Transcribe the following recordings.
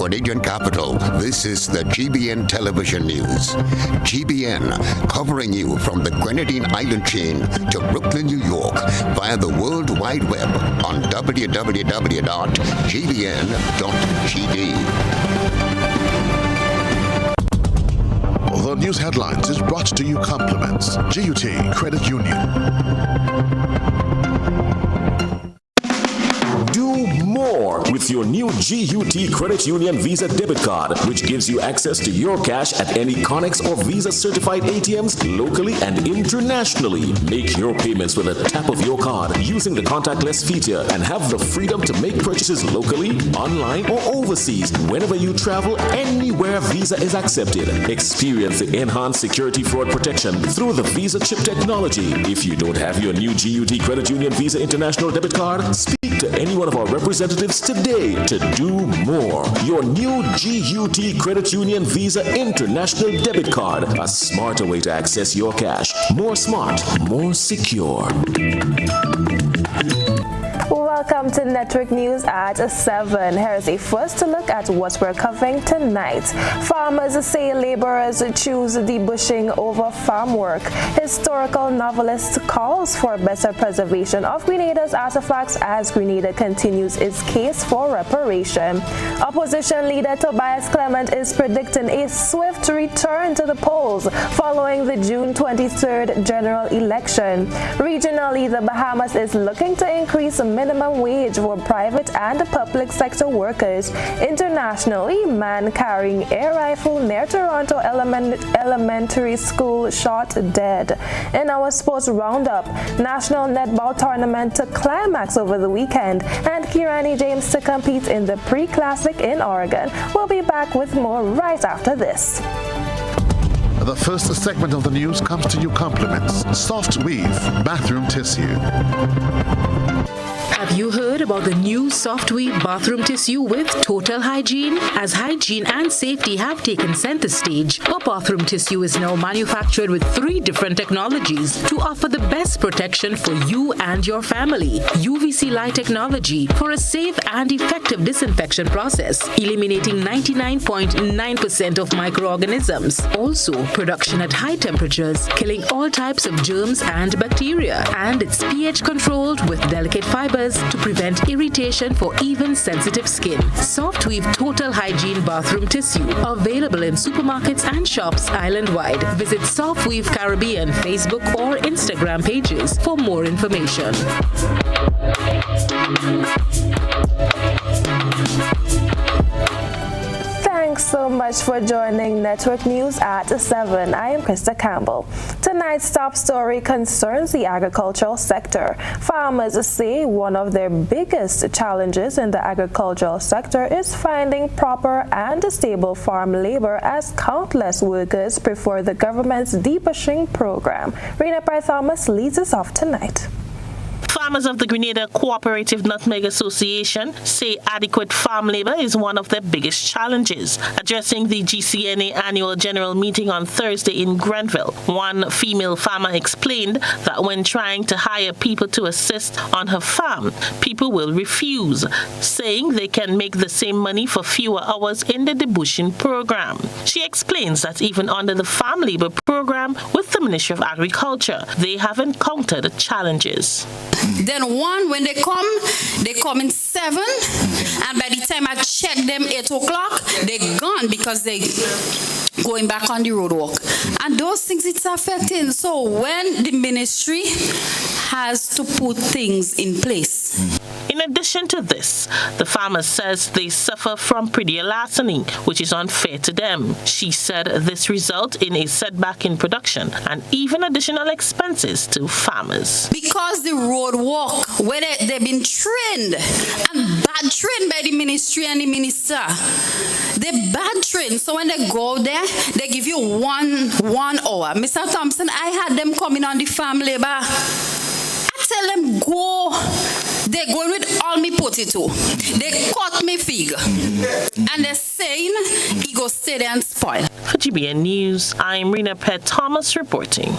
Grenadian capital, this is the GBN television news. GBN, covering you from the Grenadine Island chain to Brooklyn, New York, via the World Wide Web on www.gbn.gd. The news headlines is brought to you compliments GUT Credit Union. Do more with your new GUT Credit Union Visa debit card, which gives you access to your cash at any Connex or Visa certified ATMs locally and internationally. Make your payments with a tap of your card using the contactless feature and have the freedom to make purchases locally, online, or overseas whenever you travel, anywhere Visa is accepted. Experience the enhanced security fraud protection through the Visa chip technology. If you don't have your new GUT Credit Union Visa International debit card, speak to any one of our representatives today to do more. Your new GUT Credit Union Visa International debit card, a smarter way to access your cash. More smart, more secure. Welcome to Network News at 7. Here's a first look at what we're covering tonight. Farmers say laborers choose debushing over farm work. Historical novelist calls for better preservation of Grenada's artifacts as Grenada continues its case for reparation. Opposition leader Tobias Clement is predicting a swift return to the polls following the June 23rd general election. Regionally, the Bahamas is looking to increase minimum wage for private and public sector workers. Internationally, man carrying air rifle near Toronto Elementary School shot dead. In our sports roundup, National Netball Tournament took climax over the weekend, and Kirani James to compete in the Pre-Classic in Oregon. We'll be back with more right after this. The first segment of the news comes to you compliments Soft Weave Bathroom Tissue. Have you heard about the new Soft Weave bathroom tissue with total hygiene? As hygiene and safety have taken center stage, our bathroom tissue is now manufactured with 3 different technologies to offer the best protection for you and your family. UVC light technology for a safe and effective disinfection process, eliminating 99.9% of microorganisms. Also, production at high temperatures, killing all types of germs and bacteria. And it's pH controlled with delicate fibers to prevent irritation for even sensitive skin. Soft Weave Total Hygiene Bathroom Tissue, available in supermarkets and shops island-wide. Visit Soft Weave Caribbean Facebook or Instagram pages for more information. Thanks so much for joining Network News at 7. I am Krista Campbell. Tonight's top story concerns the agricultural sector. Farmers say one of their biggest challenges in the agricultural sector is finding proper and stable farm labor, as countless workers prefer the government's debushing program. Rena Thomas leads us off tonight. Farmers of the Grenada Cooperative Nutmeg Association say adequate farm labor is one of their biggest challenges. Addressing the GCNA annual general meeting on Thursday in Grenville, one female farmer explained that when trying to hire people to assist on her farm, people will refuse, saying they can make the same money for fewer hours in the debushing program. She explains that even under the farm labor program with the Ministry of Agriculture, they have encountered challenges. Then when they come in 7, and by the time I check them 8 o'clock, they're gone because they going back on the road walk. And those things it's affecting. So when the ministry has to put things in place. In addition to this, the farmer says they suffer from predial larceny, which is unfair to them. She said this results in a setback in production and even additional expenses to farmers. Because the road walk, where they've been trained and bad trained by the ministry and the minister. They're bad trained, so when they go there, they give you one hour. Mr. Thompson, I had them coming on the farm labor. I tell them go. They go with all me potato. They cut me fig. And they're saying he go stay there and spoil. For GBN News, I'm Rena Thomas reporting.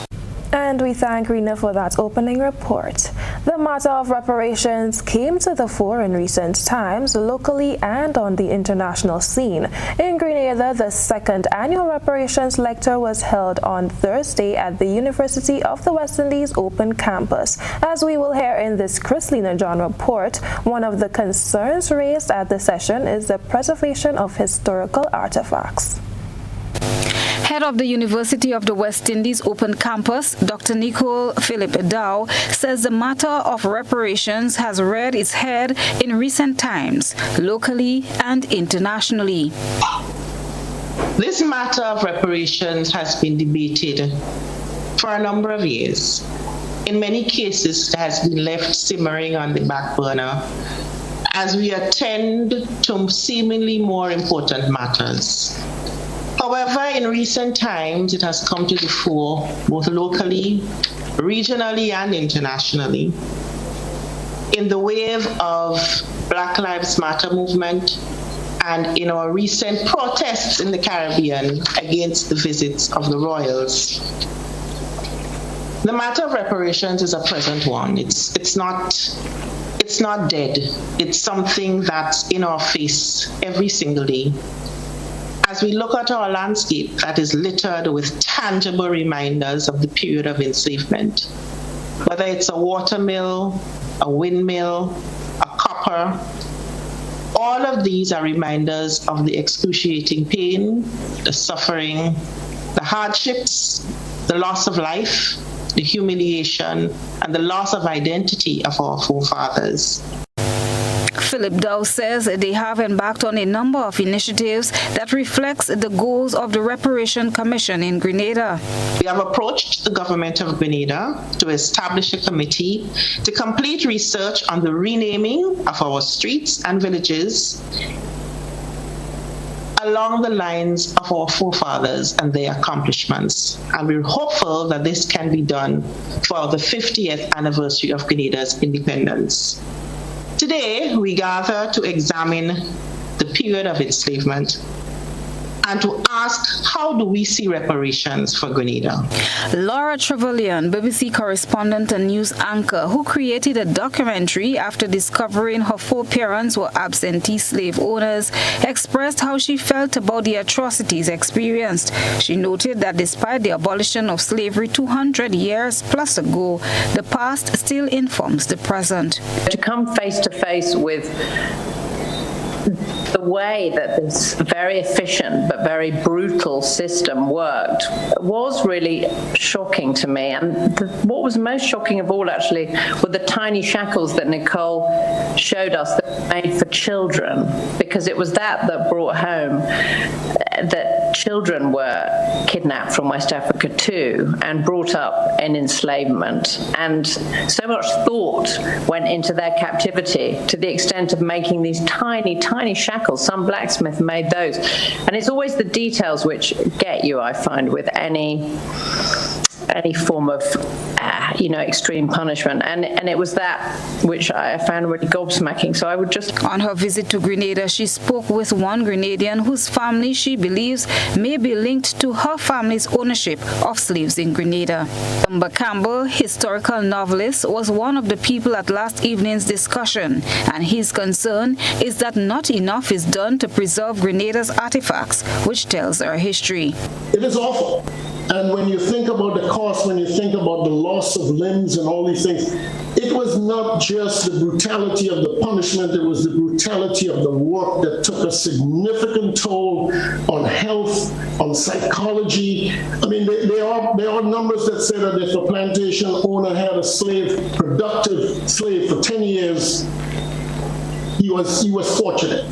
And we thank Rena for that opening report. The matter of reparations came to the fore in recent times, locally and on the international scene. In Grenada, the second annual reparations lecture was held on Thursday at the University of the West Indies Open Campus. As we will hear in this Krista John report, one of the concerns raised at the session is the preservation of historical artifacts. Head of the University of the West Indies Open Campus, Dr. Nicole Philip Dow, says the matter of reparations has reared its head in recent times, locally and internationally. This matter of reparations has been debated for a number of years. In many cases, it has been left simmering on the back burner as we attend to seemingly more important matters. However, in recent times, it has come to the fore, both locally, regionally, and internationally. In the wave of Black Lives Matter movement and in our recent protests in the Caribbean against the visits of the royals. The matter of reparations is a present one. It's not dead. It's something that's in our face every single day. As we look at our landscape that is littered with tangible reminders of the period of enslavement, whether it's a watermill, a windmill, a copper, all of these are reminders of the excruciating pain, the suffering, the hardships, the loss of life, the humiliation, and the loss of identity of our forefathers. Philip Dow says they have embarked on a number of initiatives that reflects the goals of the Reparation Commission in Grenada. We have approached the government of Grenada to establish a committee to complete research on the renaming of our streets and villages along the lines of our forefathers and their accomplishments. And we're hopeful that this can be done for the 50th anniversary of Grenada's independence. Today, we gather to examine the period of enslavement and to ask, how do we see reparations for Grenada? Laura Trevelyan, BBC correspondent and news anchor, who created a documentary after discovering her foreparents were absentee slave owners, expressed how she felt about the atrocities experienced. She noted that despite the abolition of slavery 200 years plus ago, the past still informs the present. To come face to face with the way that this very efficient but very brutal system worked was really shocking to me. And what was most shocking of all, actually, were the tiny shackles that Nicole showed us that were made for children, because it was that brought home that children were kidnapped from West Africa too and brought up in enslavement. And so much thought went into their captivity to the extent of making these tiny, tiny shackles. Some blacksmith made those. And it's always the details which get you, I find, with any form of extreme punishment, and it was that which I found really gobsmacking. So I would just... On her visit to Grenada, she spoke with one Grenadian whose family she believes may be linked to her family's ownership of slaves in Grenada. Campbell, historical novelist, was one of the people at last evening's discussion, and his concern is that not enough is done to preserve Grenada's artifacts, which tells our history. It is awful. And when you think about the cost, when you think about the loss of limbs and all these things, it was not just the brutality of the punishment, it was the brutality of the work that took a significant toll on health, on psychology. I mean, there are numbers that say that if a plantation owner had a productive slave for 10 years, he was fortunate.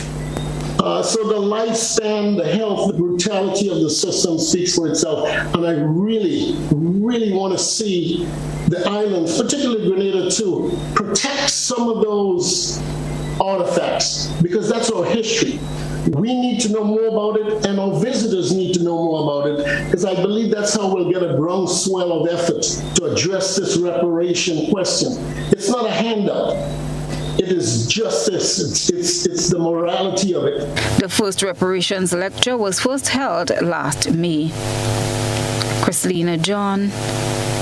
So the lifespan, the health, the brutality of the system speaks for itself. And I really, really want to see the islands, particularly Grenada too, protect some of those artifacts, because that's our history. We need to know more about it, and our visitors need to know more about it, because I believe that's how we'll get a groundswell of effort to address this reparation question. It's not a handout. It is justice. It's the morality of it. The first reparations lecture was first held last May. Krista John,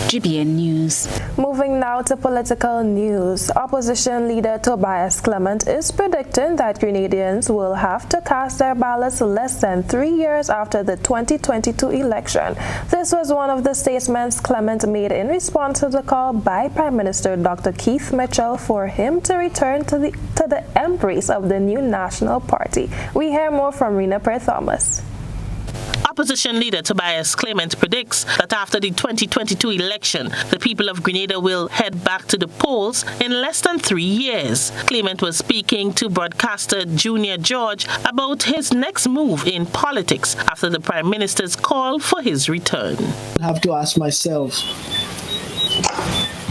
GBN News. Moving now to political news. Opposition leader Tobias Clement is predicting that Grenadians will have to cast their ballots less than 3 years after the 2022 election. This was one of the statements Clement made in response to the call by Prime Minister Dr. Keith Mitchell for him to return to the embrace of the new National Party. We hear more from Rena Thomas. Opposition leader Tobias Clement predicts that after the 2022 election, the people of Grenada will head back to the polls in less than 3 years. Clement was speaking to broadcaster Junior George about his next move in politics after the Prime Minister's call for his return. I have to ask myself,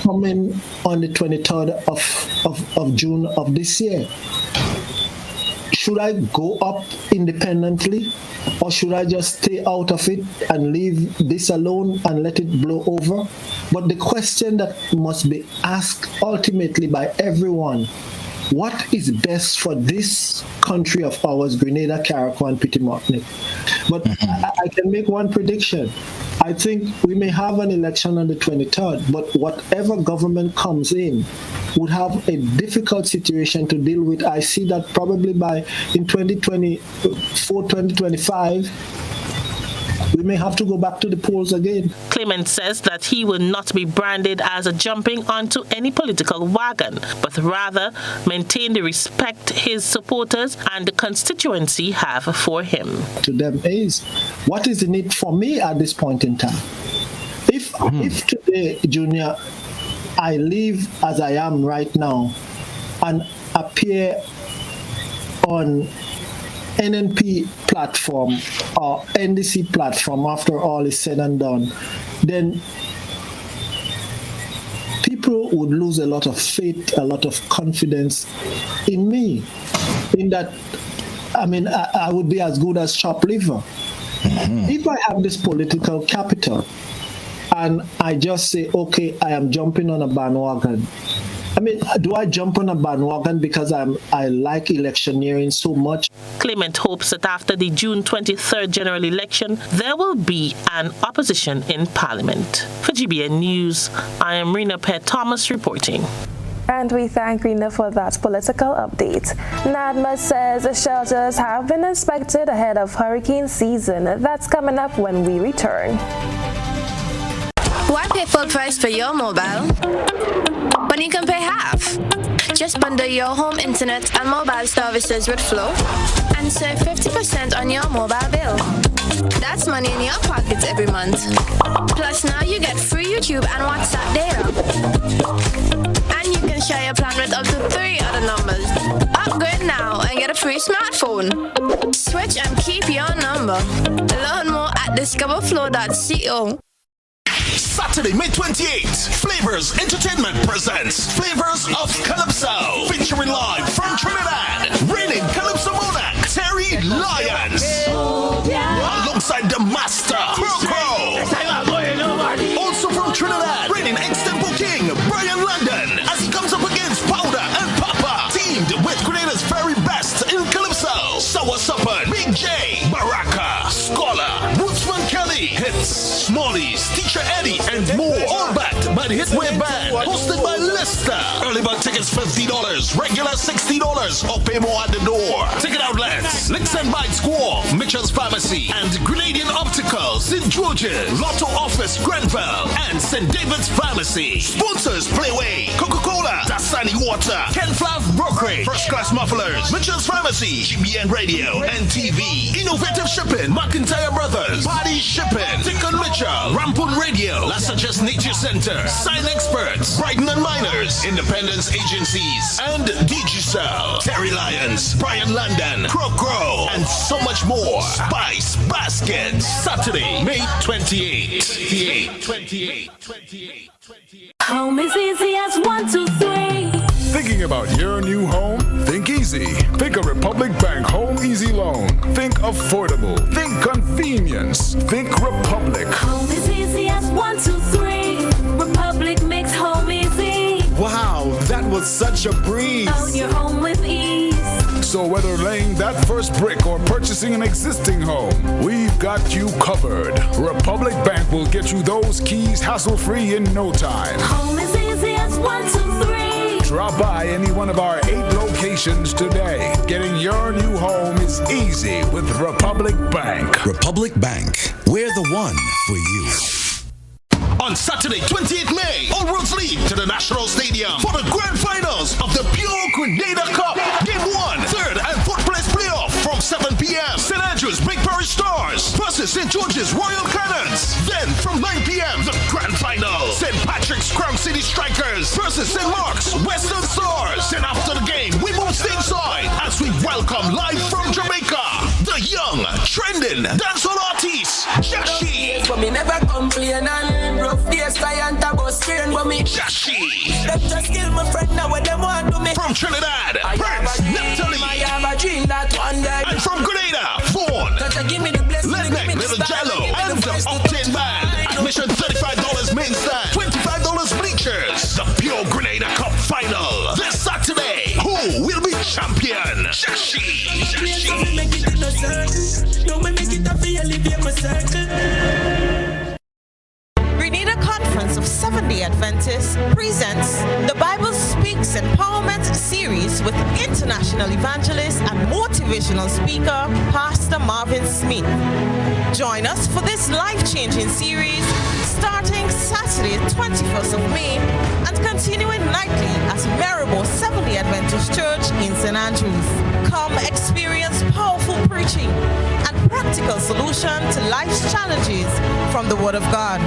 coming on the 23rd of June of this year, should I go up independently, or should I just stay out of it and leave this alone and let it blow over? But the question that must be asked ultimately by everyone, what is best for this country of ours, Grenada, Carriacou, and Petit-Martinique? But I can make one prediction. I think we may have an election on the 23rd, but whatever government comes in would have a difficult situation to deal with. I see that probably in 2024, 2025, we may have to go back to the polls again. Clement says that he will not be branded as a jumping onto any political wagon, but rather maintain the respect his supporters and the constituency have for him. To them is, what is the need for me at this point in time? If today, Junior, I live as I am right now and appear on NNP platform or NDC platform after all is said and done, then people would lose a lot of faith, a lot of confidence in me. In that, I would be as good as chopped liver. If I have this political capital and I just say, okay, I am jumping on a bandwagon. Do I jump on a bandwagon because I like electioneering so much? Clement hopes that after the June 23rd general election, there will be an opposition in Parliament. For GBN News, I am Rena Thomas reporting. And we thank Rena for that political update. NADMA says shelters have been inspected ahead of hurricane season. That's coming up when we return. Why pay full price for your mobile when you can pay half? Just bundle your home internet and mobile services with Flow and save 50% on your mobile bill. That's money in your pockets every month. Plus now you get free YouTube and WhatsApp data. And you can share your plan with up to 3 other numbers. Upgrade now and get a free smartphone. Switch and keep your number. Learn more at discoverflow.co. Saturday, May 28th, Flavors Entertainment presents Flavors of Calypso, featuring live from Trinidad, reigning Calypso monarch Terry Lyons, alongside the master Crow. Also from Trinidad, reigning ex-Temple King Brian London, as he comes up against Powder and Papa, teamed with Grenada's very best in Calypso, Sour Supper, Big J, Baraka, Scholar, Woodsman Kelly, Hits, Smallies, Teacher Eddie, and more, all backed by the Hitway Band, hosted by Lister. Early bird tickets $50, regular $60, or pay more at the door. Ticket outlets: Licks and Bite Squaw, Mitchell's Pharmacy, and Grenadian Optical, St. George's, Lotto Office, Grenville, and St. David's Pharmacy. Sponsors: Playway, Coca-Cola, Dasani Water, Ken Flav Brokerage, First Class Mufflers, Mitchell's Pharmacy, GBN Radio and TV, Innovative Shipping, McIntyre Brothers, Party Shipping, Dick and Mitchell, Rampon Radio, La Suggest Nature Center, Sign Experts, Brighton and Miners, Independence Agencies, and Digicel, Terry Lyons, Brian London, Crow, and so much more. Spice Basket, Saturday, May 28th. 28. Home is easy as 1, 2, 3. Thinking about your new home? Think easy. Think a Republic Bank Home Easy Loan. Think affordable. Think convenience. Think Republic. Home is easy as 1, 2, 3. Republic makes home easy. Wow, that was such a breeze. Own your home with ease. So whether laying that first brick or purchasing an existing home, we've got you covered. Republic Bank will get you those keys hassle-free in no time. Home is easy as 1, 2, 3. Drop by any one of our 8 locations today. Getting your new home is easy with Republic Bank. Republic Bank, we're the one for you. On Saturday, 28th May, all roads lead to the National Stadium for the grand finals of the Pure Grenada Cup. Game 1, 3rd and 4th place playoff from 7 p.m. St. Andrews Big Parish Stars versus St. George's Royal Cannons. Then from 9 p.m. the grand final, St. Patrick's Crown City Strikers versus St. Mark's Western Stars. And after the game, we move stateside as we welcome live from Jamaica, the young, trending dancehall artist, Jashi. But me never complain and rough days, client about Spain, but me Jashi. Them just kill my friend now when them want to me. From Trinidad, Prince Neptali. I have a dream that one day. And from Grenada, Vaughan, Ledneck, Little Jello, and the Octane Band. Admission $35 main stand, $25 bleachers. The Pure Grenada Cup final this Saturday. Who will be champion? Jashi. Grenada Conference of Seventh-day Adventists presents the Bible Speaks Empowerment Series with international evangelist and motivational speaker, Pastor Marvin Smith. Join us for this life-changing series starting Saturday, 21st of May and continuing nightly at Maribor Seventh-day Adventist Church in St. Andrews. Come experience powerful preaching and practical solution to life's challenges from the Word of God.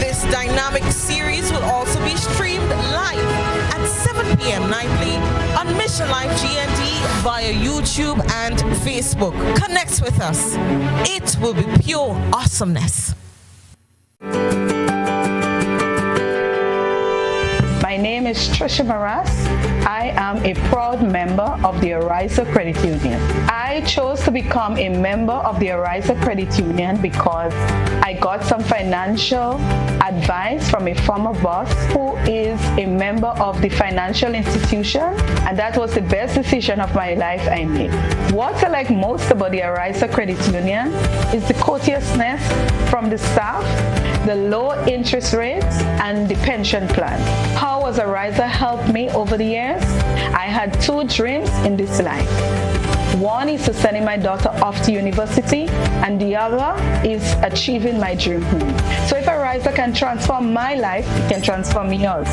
This dynamic series will also be streamed live at 7 p.m. nightly on Mission Life GND via YouTube and Facebook. Connect with us. It will be pure awesomeness. My name is Trisha Maras. I am a proud member of the Ariza Credit Union. I chose to become a member of the Ariza Credit Union because I got some financial advice from a former boss who is a member of the financial institution, and that was the best decision of my life I made. What I like most about the Ariza Credit Union is the courteousness from the staff, the low interest rates, and the pension plan. How has Ariza helped me over the years? I had 2 dreams in this life. One is to sending my daughter off to university, and the other is achieving my dream home. So if Ariza can transform my life, it can transform yours.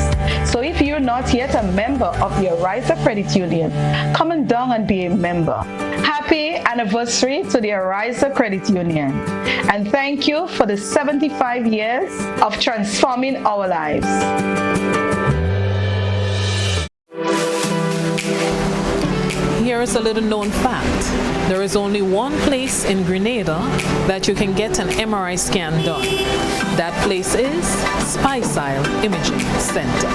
So if you're not yet a member of the Ariza Credit Union, come on down and be a member. Happy anniversary to the Ariza Credit Union. And thank you for the 75 years of transforming our lives. Here is a little known fact. There is only one place in Grenada that you can get an MRI scan done. That place is Spicile Imaging Center.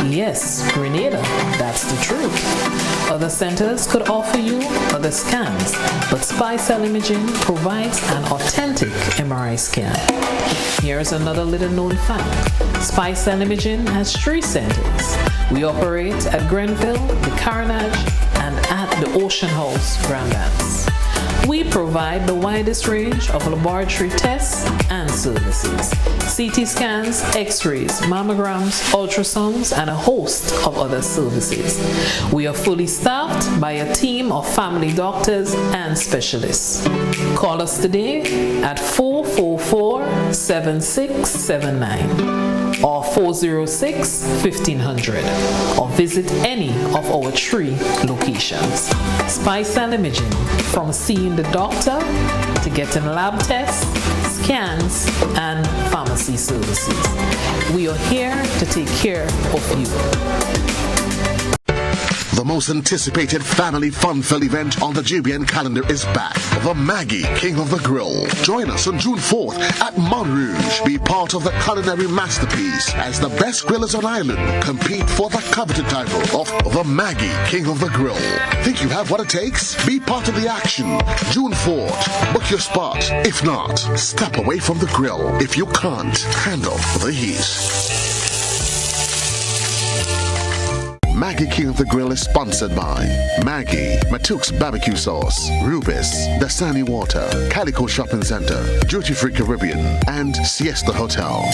Yes, Grenada, that's the truth. Other centers could offer you other scans, but Spicile Imaging provides an authentic MRI scan. Here's another little known fact. Spicile Imaging has 3 centers. We operate at Grenville, the Carnage, and at the Ocean House Grand Anse. We provide the widest range of laboratory tests and services. CT scans, x-rays, mammograms, ultrasounds, and a host of other services. We are fully staffed by a team of family doctors and specialists. Call us today at 444-7679. or 406-1500, or visit any of our 3 locations. Spicile Imaging, from seeing the doctor to getting lab tests, scans, and pharmacy services. We are here to take care of you. The most anticipated family fun-filled event on the GBN calendar is back. The Maggie King of the Grill. Join us on June 4th at Mount Rouge. Be part of the culinary masterpiece as the best grillers on island compete for the coveted title of the Maggie King of the Grill. Think you have what it takes? Be part of the action. June 4th. Book your spot. If not, step away from the grill if you can't handle the heat. Maggie King of the Grill is sponsored by Maggie, Matuk's Barbecue Sauce, Rubis, Dasani Water, Calico Shopping Center, Duty Free Caribbean, and Siesta Hotel.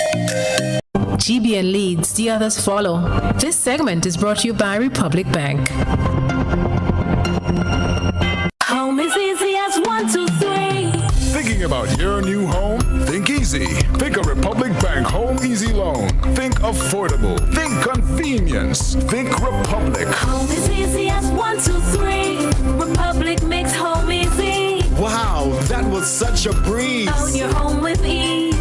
GBN leads, the others follow. This segment is brought to you by Republic Bank. Home is easy as 1, 2, 3. Thinking about your new home? Think easy. Think a Republic Bank Home Easy Loan. Think affordable. Think convenience. Think Republic. Home is easy as 1, 2, 3. Republic makes home easy. Wow, that was such a breeze. Own your home with ease.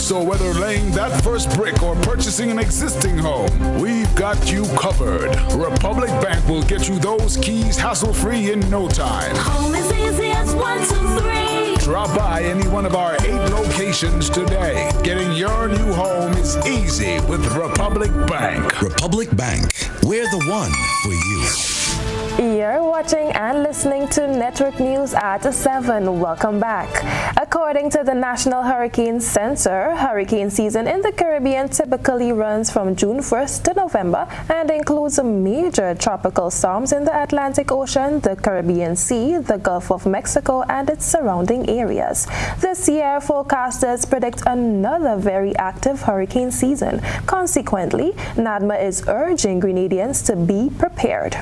So whether laying that first brick or purchasing an existing home, we've got you covered. Republic Bank will get you those keys hassle-free in no time. Home is easy as 1, 2, 3. Drop by any one of our 8 locations today. Getting your new home is easy with Republic Bank. Republic Bank, we're the one for you. You're watching and listening to Network News at 7. Welcome back. According to the National Hurricane Center, hurricane season in the Caribbean typically runs from June 1st to November and includes major tropical storms in the Atlantic Ocean, the Caribbean Sea, the Gulf of Mexico, and its surrounding areas. This year, forecasters predict another very active hurricane season. Consequently, NADMA is urging Grenadians to be prepared.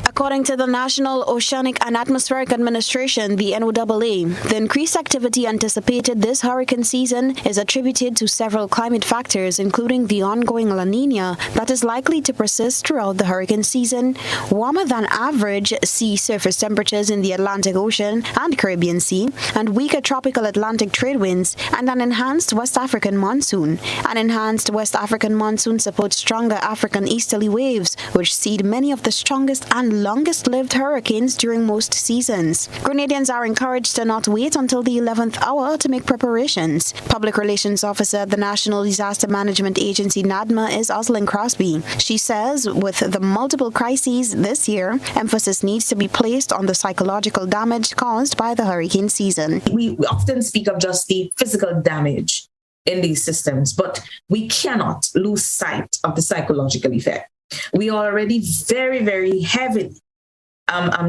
According to the National Oceanic and Atmospheric Administration, the NOAA, the increased activity anticipated this hurricane season is attributed to several climate factors, including the ongoing La Nina that is likely to persist throughout the hurricane season, warmer than average sea surface temperatures in the Atlantic Ocean and Caribbean Sea, and weaker tropical Atlantic trade winds, and an enhanced West African monsoon. An enhanced West African monsoon supports stronger African easterly waves, which seed many of the strongest and longest-lived hurricanes during most seasons. Grenadians are encouraged to not wait until the 11th hour to make preparations. Public Relations Officer at the National Disaster Management Agency, NADMA, is Oslin Crosby. She says with the multiple crises this year, emphasis needs to be placed on the psychological damage caused by the hurricane season. We often speak of just the physical damage in these systems, but we cannot lose sight of the psychological effect. We are already very, very heavily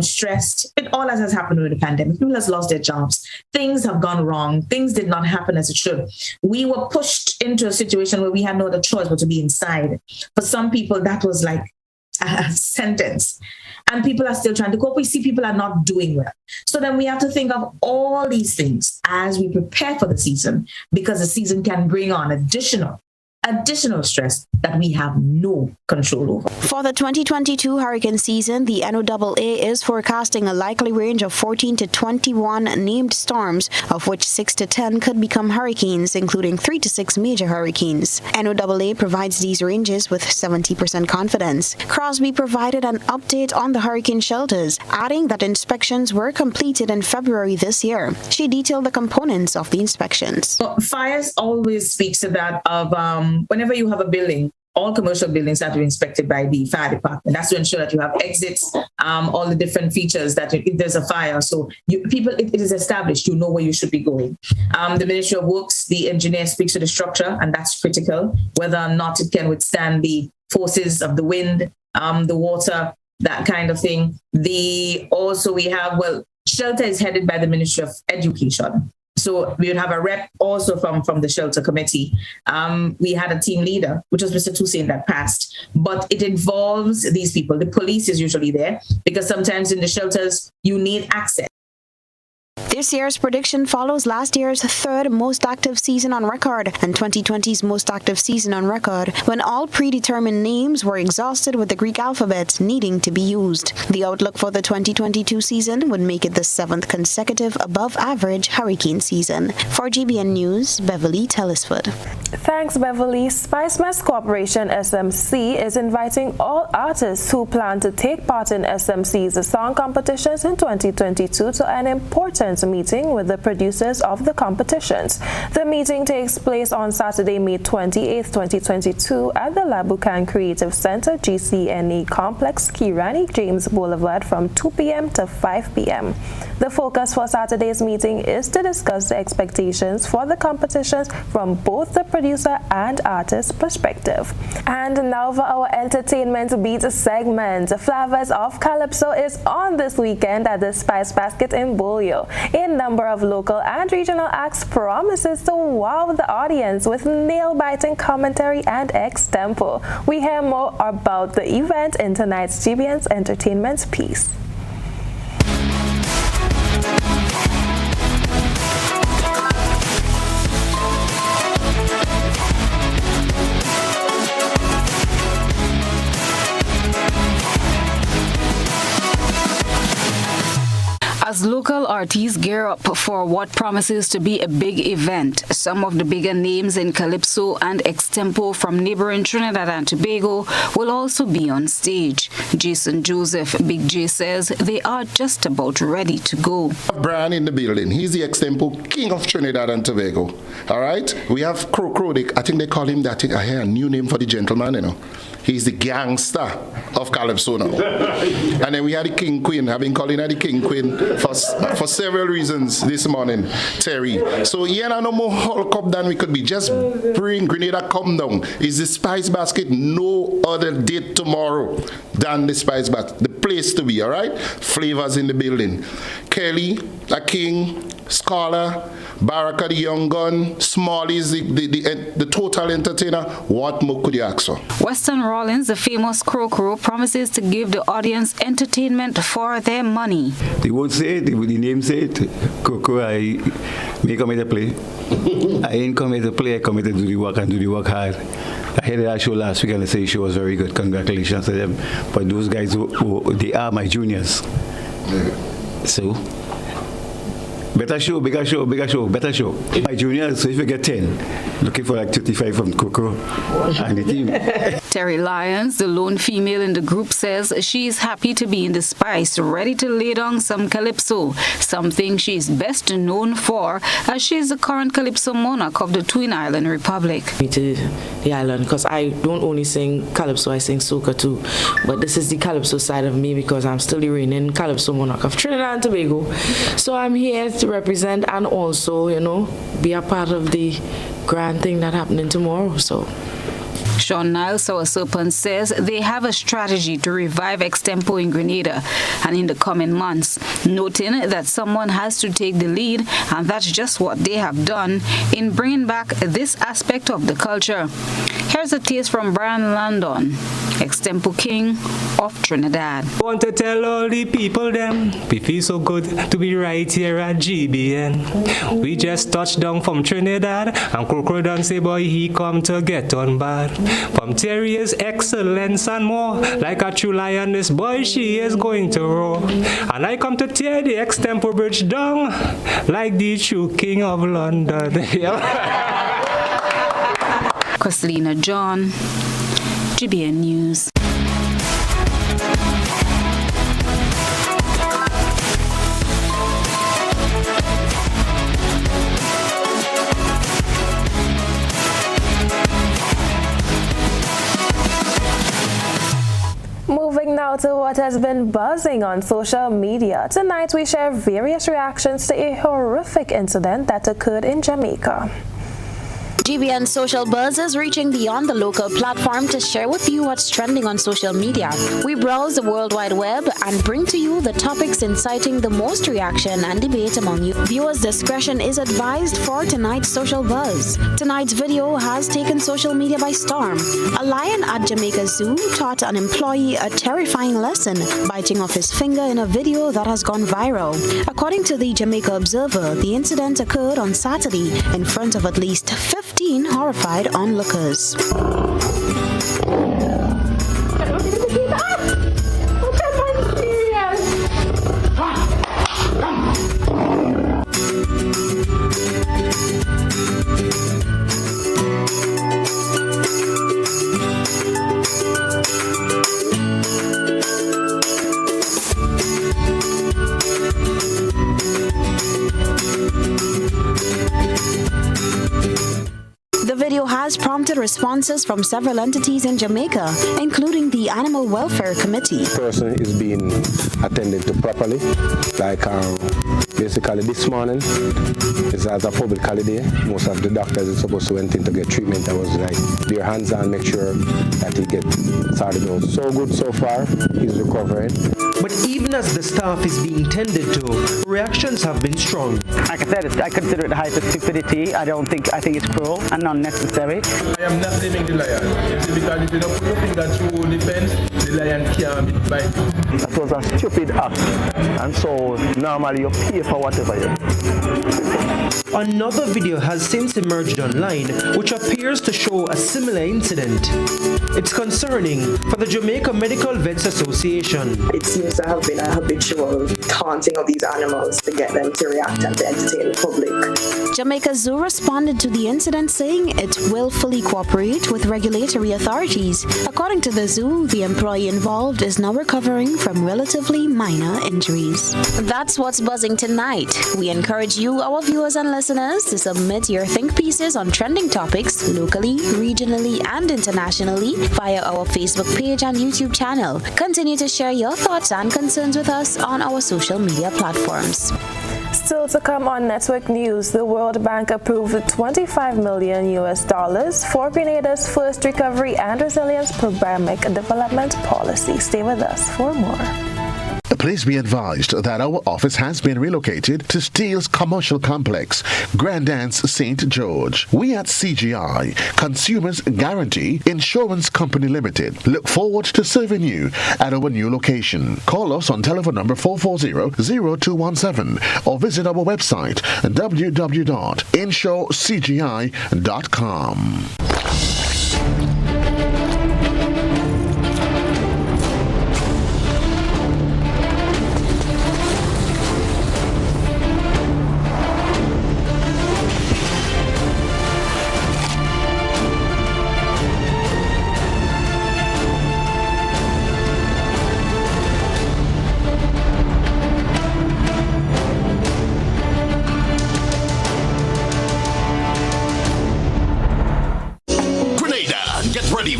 stressed with all that has happened with the pandemic. People have lost their jobs. Things have gone wrong. Things did not happen as it should. We were pushed into a situation where we had no other choice but to be inside. For some people, that was like a sentence. And people are still trying to cope. We see people are not doing well. So then we have to think of all these things as we prepare for the season, because the season can bring on additional stress that we have no control over. For the 2022 hurricane season, the NOAA is forecasting a likely range of 14 to 21 named storms, of which 6 to 10 could become hurricanes, including 3 to 6 major hurricanes. NOAA provides these ranges with 70% confidence. Crosby provided an update on the hurricane shelters, adding that inspections were completed in February this year. She detailed the components of the inspections. Well, fires always speaks to that of whenever you have a building, all commercial buildings have to be inspected by the fire department. That's to ensure that you have exits, all the different features that if there's a fire. So it is established, you know where you should be going. The Ministry of Works, the engineer speaks to the structure, and that's critical, whether or not it can withstand the forces of the wind, the water, that kind of thing. Shelter is headed by the Ministry of Education. So we would have a rep also from the shelter committee. We had a team leader, which was Mr. Toussaint, that passed. But it involves these people. The police is usually there because sometimes in the shelters, you need access. This year's prediction follows last year's third most active season on record and 2020's most active season on record, when all predetermined names were exhausted with the Greek alphabet needing to be used. The outlook for the 2022 season would make it the 7th consecutive above-average hurricane season. For GBN News, Beverly Tellisford. Thanks, Beverly. Spice Mess Corporation SMC is inviting all artists who plan to take part in SMC's song competitions in 2022 to an important meeting with the producers of the competitions. The meeting takes place on Saturday, May 28, 2022 at the Labukan Creative Center, GCNE Complex, Kirani James Boulevard from 2 p.m. to 5 p.m. The focus for Saturday's meeting is to discuss the expectations for the competitions from both the producer and artist perspective. And now for our entertainment beat segment. Flavors of Calypso is on this weekend at the Spice Basket in Bolio. A number of local and regional acts promises to wow the audience with nail-biting commentary and extempo. We hear more about the event in tonight's GBN's entertainment piece. As local artists gear up for what promises to be a big event, some of the bigger names in Calypso and extempo from neighboring Trinidad and Tobago will also be on stage. Jason Joseph, Big J, says they are just about ready to go. Brian in the building. He's the extempo king of Trinidad and Tobago. All right? We have Crow. I think they call him that. I hear a new name for the gentleman, you know. He's the gangster of Calypso now. And then we had the King Queen. I've been calling her the King Queen for several reasons this morning, Terry. So yeah, no more Hulk up than we could be. Just bring Grenada, come down. Is the Spice Basket no other date tomorrow than the Spice Basket? The place to be, all right? Flavors in the building. Kelly, a king, Scholar, Baraka the young gun, Smallies, the total entertainer. What more could you ask for? Weston Rollins, the famous Crow, promises to give the audience entertainment for their money. They won't say it, the name say it. Crow, I may come here to play. I ain't come here to play, I come here to do the work and do the work hard. I had that show last week and they say the show was very good. Congratulations to them. But those guys, they are my juniors. So, better show, bigger show, better show. My juniors, so if you get 10, looking for like 35 from Coco and the team. Terry Lyons, the lone female in the group, says she is happy to be in the Spice, ready to lay down some Calypso, something she is best known for, as she is the current Calypso monarch of the Twin Island Republic. To the island, because I don't only sing Calypso, I sing soca too. But this is the Calypso side of me because I'm still the reigning Calypso monarch of Trinidad and Tobago. So I'm here to represent and also, you know, be a part of the grand thing that happening tomorrow. So Sean Niles, our serpent, says they have a strategy to revive extempo in Grenada and in the coming months, noting that someone has to take the lead, and that's just what they have done in bringing back this aspect of the culture. Here's a taste from Brian Landon, extempo king of Trinidad. I want to tell all the people them, we feel so good to be right here at GBN. We just touched down from Trinidad, and Crow done say boy he come to get on bad. From Terry's excellence and more, like a true lion, this boy she is going to roar. And I come to tear the extempo bridge down, like the true king of London. Christina John, GBN News. Moving now to what has been buzzing on social media. Tonight we share various reactions to a horrific incident that occurred in Jamaica. GBN Social Buzz is reaching beyond the local platform to share with you what's trending on social media. We browse the World Wide Web and bring to you the topics inciting the most reaction and debate among you. Viewers' discretion is advised for tonight's Social Buzz. Tonight's video has taken social media by storm. A lion at Jamaica Zoo taught an employee a terrifying lesson, biting off his finger in a video that has gone viral. According to the Jamaica Observer, the incident occurred on Saturday in front of at least 15 horrified onlookers. video has prompted responses from several entities in Jamaica, including the Animal Welfare Committee. The person is being attended to properly, like basically this morning is as a public holiday. Most of the doctors are supposed to went in to get treatment. I was like, their hands on, make sure that he gets started out. So good so far, he's recovering. But even as the staff is being tended to, reactions have been strong. Like I said, I consider it the height of stupidity. I think it's cruel and unnecessary. I am not blaming the lion. Because if you don't put your finger through the fence, the lion can't bite. That was a stupid act. And so normally you pay for whatever you do. Another video has since emerged online which appears to show a similar incident. It's concerning for the Jamaica Medical Vets Association. It seems to have been a habitual taunting of these animals to get them to react and to entertain the public. Jamaica Zoo responded to the incident saying it will fully cooperate with regulatory authorities. According to the zoo, the employee involved is now recovering from relatively minor injuries. That's what's buzzing tonight. We encourage you, our viewers and listeners, to submit your think pieces on trending topics locally, regionally, and internationally via our Facebook page and YouTube channel. Continue to share your thoughts and concerns with us on our social media platforms. Still to come on Network News, the World Bank approved $25 million for Grenada's first recovery and resilience programmatic development policy. Stay with us for more. Please be advised that our office has been relocated to Steele's Commercial Complex, Grandance St. George. We at CGI, Consumers Guarantee Insurance Company Limited, look forward to serving you at our new location. Call us on telephone number 440-0217 or visit our website www.insurecgi.com.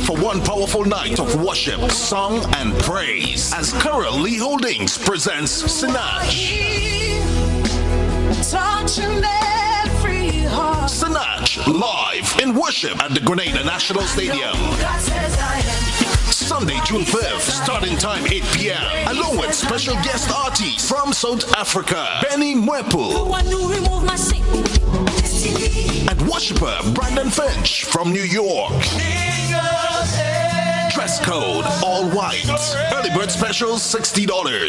For one powerful night of worship, song, and praise as Carol Lee Holdings presents Sinach. Sinach live in worship at the Grenada National Stadium. Sunday, June 5th, starting time 8 p.m. along with special guest artists from South Africa, Benny Mwepu, and worshiper Brandon Finch from New York. Dress code all white. Early bird specials $60.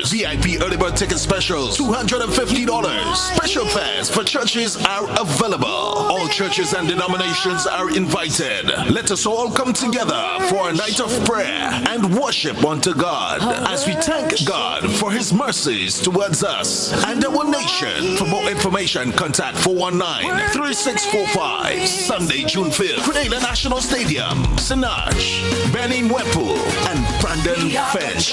VIP early bird ticket specials $250. Special fares for churches are available. All churches and denominations are invited. Let us all come together for a night of prayer and worship unto God as we thank God for his mercies towards us and our nation. For more information, contact 419-3645. Sunday, June 5th, Grenada National Stadium. Sinach, Benny Mwepu, and Brandon Finch.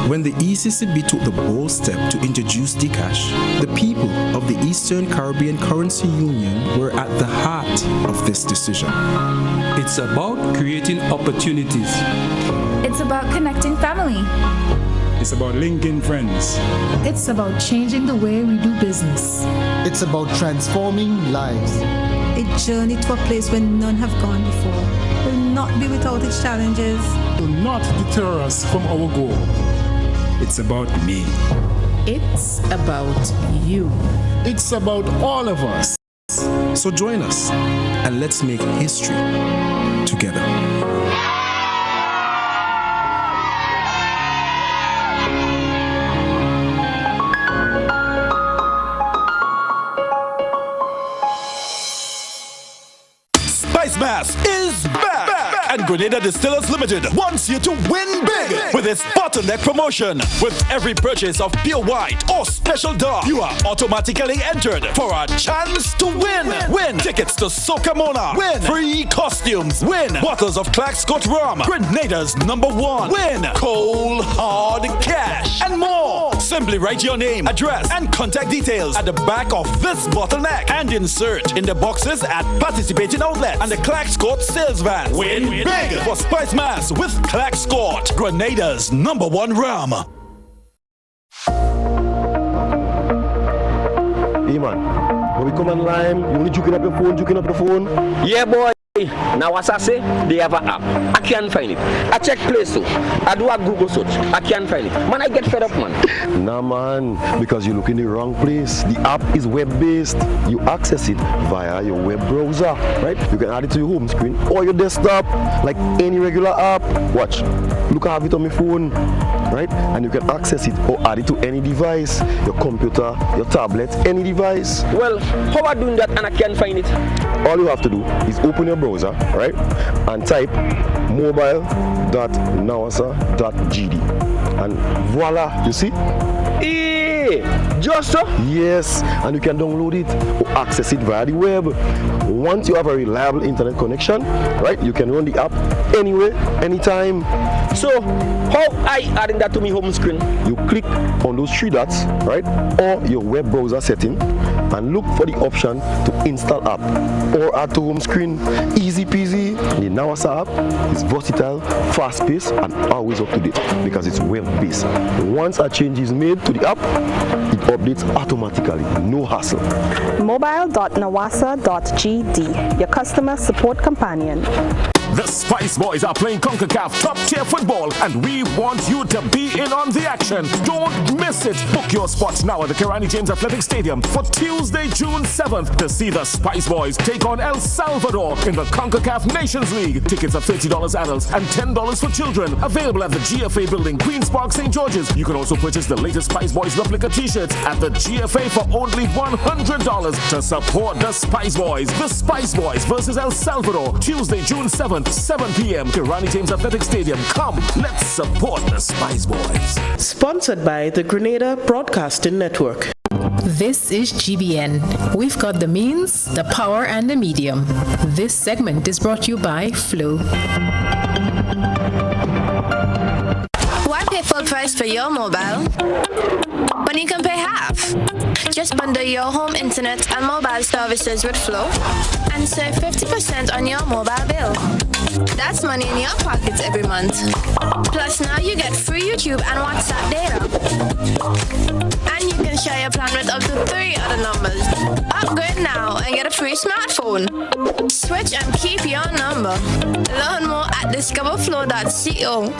When the ECCB took the bold step to introduce Dcash, the people of the Eastern Caribbean Currency Union were at the heart of this decision. It's about creating opportunities. It's about connecting family. It's about linking friends. It's about changing the way we do business. It's about transforming lives. A journey to a place where none have gone before will not be without its challenges. Will not deter us from our goal. It's about me. It's about you. It's about all of us. So join us and let's make history together. Spice Mass is back. And Grenada Distillers Limited wants you to win big with its bottleneck promotion. With every purchase of pure white or special dark, you are automatically entered for a chance to win. Win tickets to Soca Mona. Win free costumes. Win bottles of Clark Scott Rum, Grenada's #1. Win cold hard cash and more. Simply write your name, address, and contact details at the back of this bottleneck and insert in the boxes at participating outlets and the Clark Scott sales van. Win big for Spice Mass with Clark Scott, Grenada's #1 rum. Hey man, when we come online, you only juking up your phone. Yeah boy. Now as I say, they have an app. I can't find it. I check Play Store. I do a Google search. I can't find it. Man, I get fed up, man. Nah man, because you look in the wrong place. The app is web-based. You access it via your web browser, right? You can add it to your home screen or your desktop, like any regular app. Watch, look, I have it on my phone, right? And you can access it or add it to any device, your computer, your tablet, any device. Well, how am I doing that and I can't find it? All you have to do is open your browser, right, and type mobile.nawasa.gd, and voila, you see? Just so? Yes, and you can download it or access it via the web. Once you have a reliable internet connection, right, you can run the app anywhere, anytime. So, how I adding that to my home screen? You click on those 3 dots, right, or your web browser setting, and look for the option to install app or add to home screen. Easy peasy. The Nawasa app is versatile, fast-paced, and always up to date because it's web-based. Once a change is made to the app, it updates automatically, no hassle. Mobile.nawasa.gd, your customer support companion. The Spice Boys are playing CONCACAF top-tier football, and we want you to be in on the action. Don't miss it. Book your spots now at the Kirani James Athletic Stadium for Tuesday, June 7th to see the Spice Boys take on El Salvador in the CONCACAF Nations League. Tickets are $30 adults and $10 for children. Available at the GFA building, Queen's Park, St. George's. You can also purchase the latest Spice Boys replica t-shirts at the GFA for only $100 to support the Spice Boys. The Spice Boys versus El Salvador, Tuesday, June 7th. 7 p.m. Kirani James Athletic Stadium. Come, let's support the Spice Boys. Sponsored by the Grenada Broadcasting Network. This is GBN. We've got the means, the power, and the medium. This segment is brought to you by Flow. Why pay full price for your mobile when you can pay half? Just bundle your home internet and mobile services with Flow and save 50% on your mobile bill. That's money in your pockets every month. Plus now you get free YouTube and WhatsApp data. And you can share your plan with up to 3 other numbers. Upgrade now and get a free smartphone. Switch and keep your number. Learn more at discoverflow.co.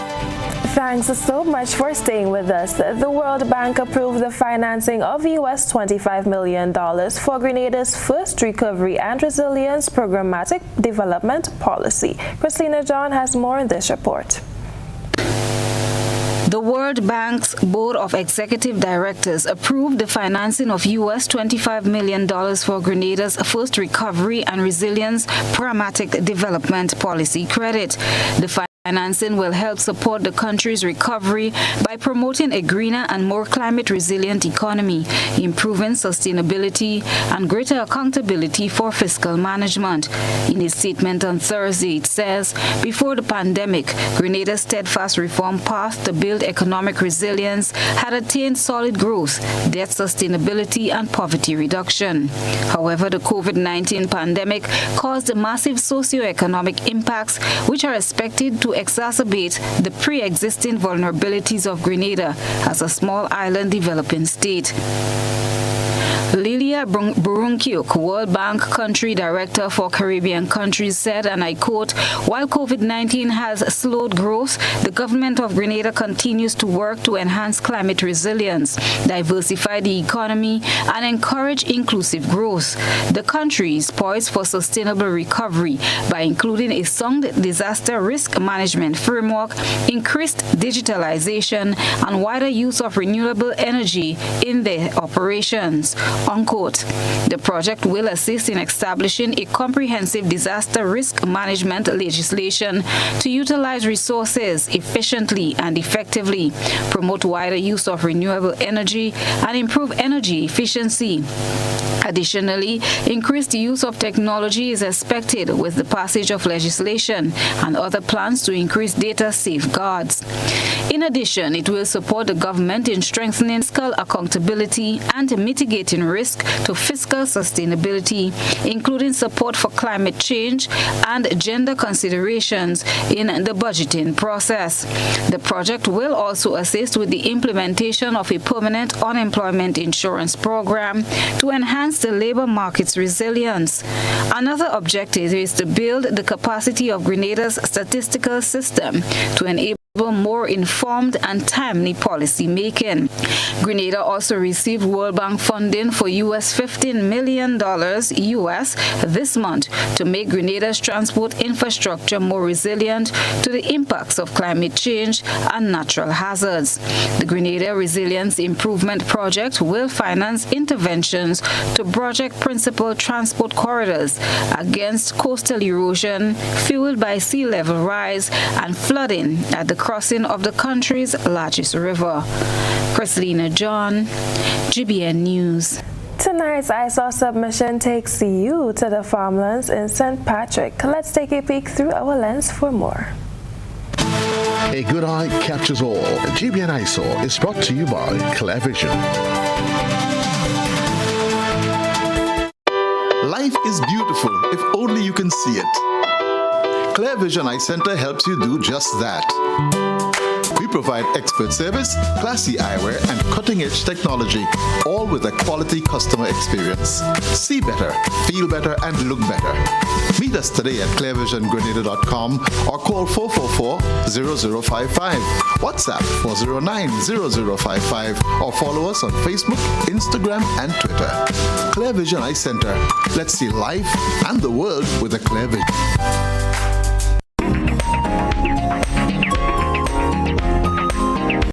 Thanks so much for staying with us. The World Bank approved the financing of US $25 million for Grenada's first recovery and resilience programmatic development policy. Christina John has more in this report. The World Bank's Board of Executive Directors approved the financing of US $25 million for Grenada's first recovery and resilience programmatic development policy credit. The financing will help support the country's recovery by promoting a greener and more climate-resilient economy, improving sustainability, and greater accountability for fiscal management. In a statement on Thursday, it says, before the pandemic, Grenada's steadfast reform path to build economic resilience had attained solid growth, debt sustainability, and poverty reduction. However, the COVID-19 pandemic caused massive socio-economic impacts, which are expected to exacerbate the pre-existing vulnerabilities of Grenada as a small island developing state. Lilia Burunkiuk, World Bank Country Director for Caribbean countries, said, and I quote, while COVID-19 has slowed growth, the government of Grenada continues to work to enhance climate resilience, diversify the economy, and encourage inclusive growth. The country is poised for sustainable recovery by including a sound disaster risk management framework, increased digitalization, and wider use of renewable energy in their operations. Unquote. support. The project will assist in establishing a comprehensive disaster risk management legislation to utilize resources efficiently and effectively, promote wider use of renewable energy, and improve energy efficiency. Additionally, increased use of technology is expected with the passage of legislation and other plans to increase data safeguards. In addition, it will support the government in strengthening fiscal accountability and mitigating risk to fiscal sustainability, including support for climate change and gender considerations in the budgeting process. The project will also assist with the implementation of a permanent unemployment insurance program to enhance the labor market's resilience. Another objective is to build the capacity of Grenada's statistical system to enable more informed and timely policy making. Grenada also received World Bank funding for US $15 million US this month to make Grenada's transport infrastructure more resilient to the impacts of climate change and natural hazards. The Grenada Resilience Improvement Project will finance interventions to project principal transport corridors against coastal erosion fueled by sea level rise and flooding at the crossing of the country's largest river. Krista John, GBN News. Tonight's ISAW submission takes you to the farmlands in St. Patrick. Let's take a peek through our lens for more. A good eye captures all. GBN ISAW is brought to you by Clear Vision. Life is beautiful if only you can see it. Clear Vision Eye Center helps you do just that. We provide expert service, classy eyewear, and cutting-edge technology, all with a quality customer experience. See better, feel better, and look better. Meet us today at clearvisiongrenada.com or call 444-0055, WhatsApp 409-0055, or follow us on Facebook, Instagram, and Twitter. Clear Vision Eye Center. Let's see life and the world with a clear vision.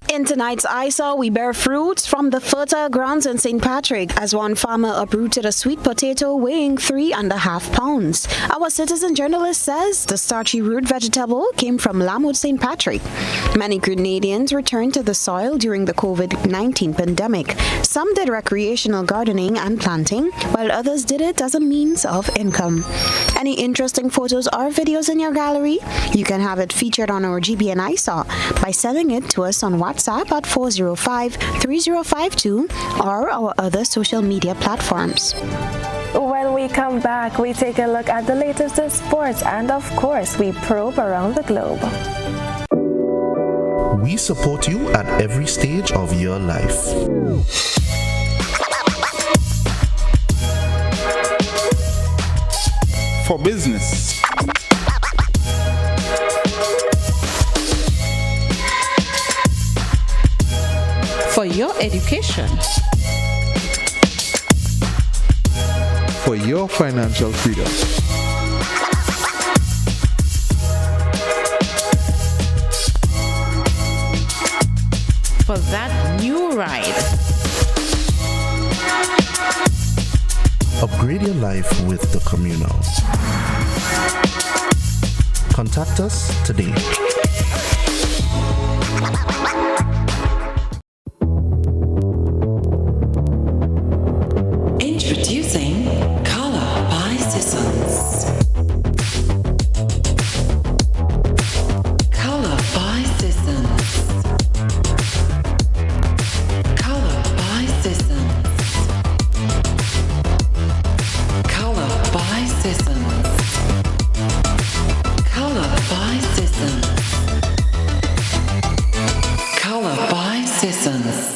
In tonight's ISAW, we bear fruits from the fertile grounds in St. Patrick as one farmer uprooted a sweet potato weighing 3.5 pounds. Our citizen journalist says the starchy root vegetable came from Lamwood, St. Patrick. Many Grenadians returned to the soil during the COVID-19 pandemic. Some did recreational gardening and planting, while others did it as a means of income. Any interesting photos or videos in your gallery? You can have it featured on our GBN ISAW by sending it to us on WhatsApp at 405-3052 or our other social media platforms. When we come back, we take a look at the latest in sports and, of course, we probe around the globe. We support you at every stage of your life. For business, For your education, for your financial freedom, for that new ride. Upgrade your life with the Communal. Contact us today. Introducing Color by Sissons. Color by Sissons. Color by Sissons. Color by Sissons. Color by Sissons. Color by Sissons.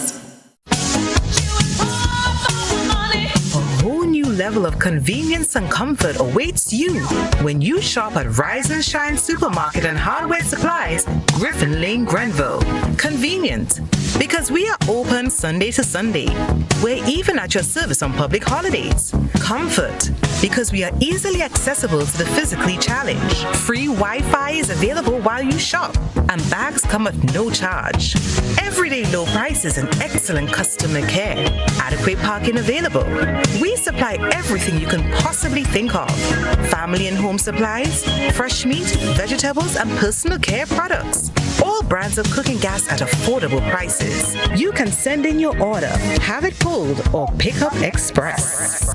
Level of convenience and comfort awaits you when you shop at Rise and Shine Supermarket and Hardware Supplies, Griffin Lane, Grenville. Convenient, because we are open Sunday to Sunday. We're even at your service on public holidays. Comfort, because we are easily accessible to the physically challenged. Free Wi-Fi is available while you shop, and bags come at no charge. Everyday low prices and excellent customer care. Adequate parking available. We supply everything you can possibly think of. Family and home supplies, fresh meat, vegetables, and personal care products. All brands of cooking gas at affordable prices. You can send in your order, have it pulled, or pick up express.